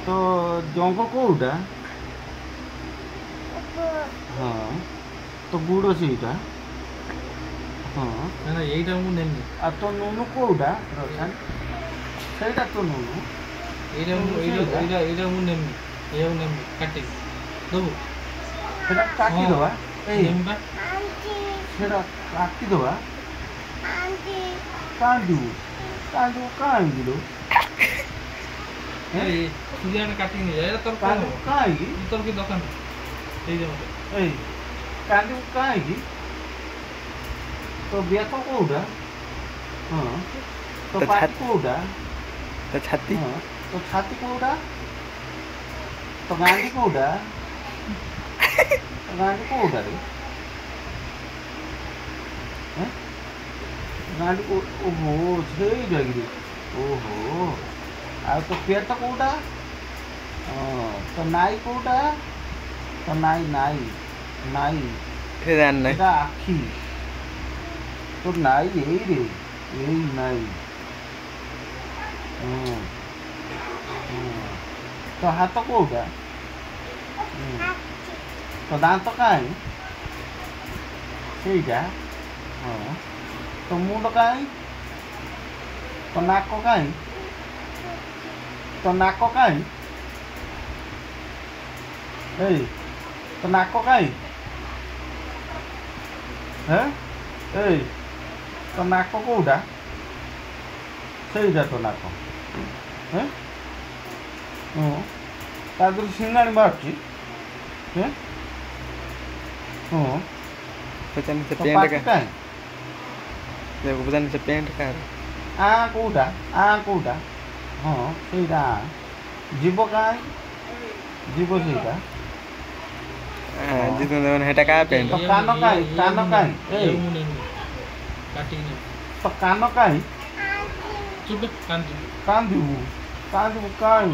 तो जंग कोटा हाँ तो गुड़ सीटा हाँ ना यहीटा मु नेमि आ तो नुनु कोटा रोशन सेटा तो नुनु एटा मु नेमि एउ नेमि काटी दबु सेटा काटी दवा ए नेमबा सेटा काटी दवा कांदू कांदू काई दिलो ए सुदियाना काटी नि एटा तोर कांदू काई तोर की दुकान ए जे मते ए कांदू काई तो बिया तो कोटा हाँ तो पाटी कोटा तो छाती हाँ तो छाती कोटा तो गांडी कोटा तो गांडी कोटा रे हैं गांडी को ओहो छेई जगरी ओहो आ तो पेट तो कोटा तो नाई कोटा तो नाई नाई नाई फिर जानना এটা আখি তো নাই এই রে এই নাই তো হাত কোউটা তো দাঁত কাই সেইটা তো মুন্ড কাই তো নাক কাই তো নাক কাই এই তো নাক কাই হ্যাঁ এই তো নাক কোউটা সেইটা তো নাক হ্যাঁ তাদের সিঙ্গানি বাড়ছি হ্যাঁ पता नहीं से তো पेंट পাটি का কাই देखो पता नहीं से पेंट का কোউটা কোউটা হ্যাঁ সেইটা জীব কাই জীব সেইটা जितने देखो हेटा का पेंट तो कानो काई ए एउ मु नेमि काटी नि तो कानो काई चुप कांदी कांदू काई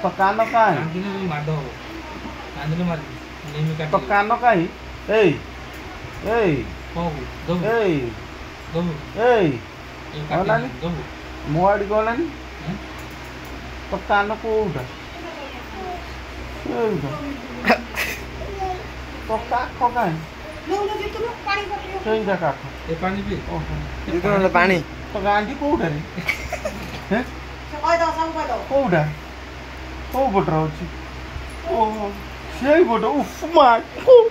तो कानो काई कांदी ने माडो कांदी ने मारी नेमि तो काटी कानो काई ए होगु दबु दबु ए ए होलानी? काटी दबु मोआड़ी गलानी हैं तो कानो कोउटा এইটা তো কাক কাই সেইটা কাক ए पानी पी ओहो जितने पानी তো গান্ডি কোউটা রে হ্যাঁ কোউটা কোউ বটরা হচ্ছে ওহো সেই বট উফ মা কোউ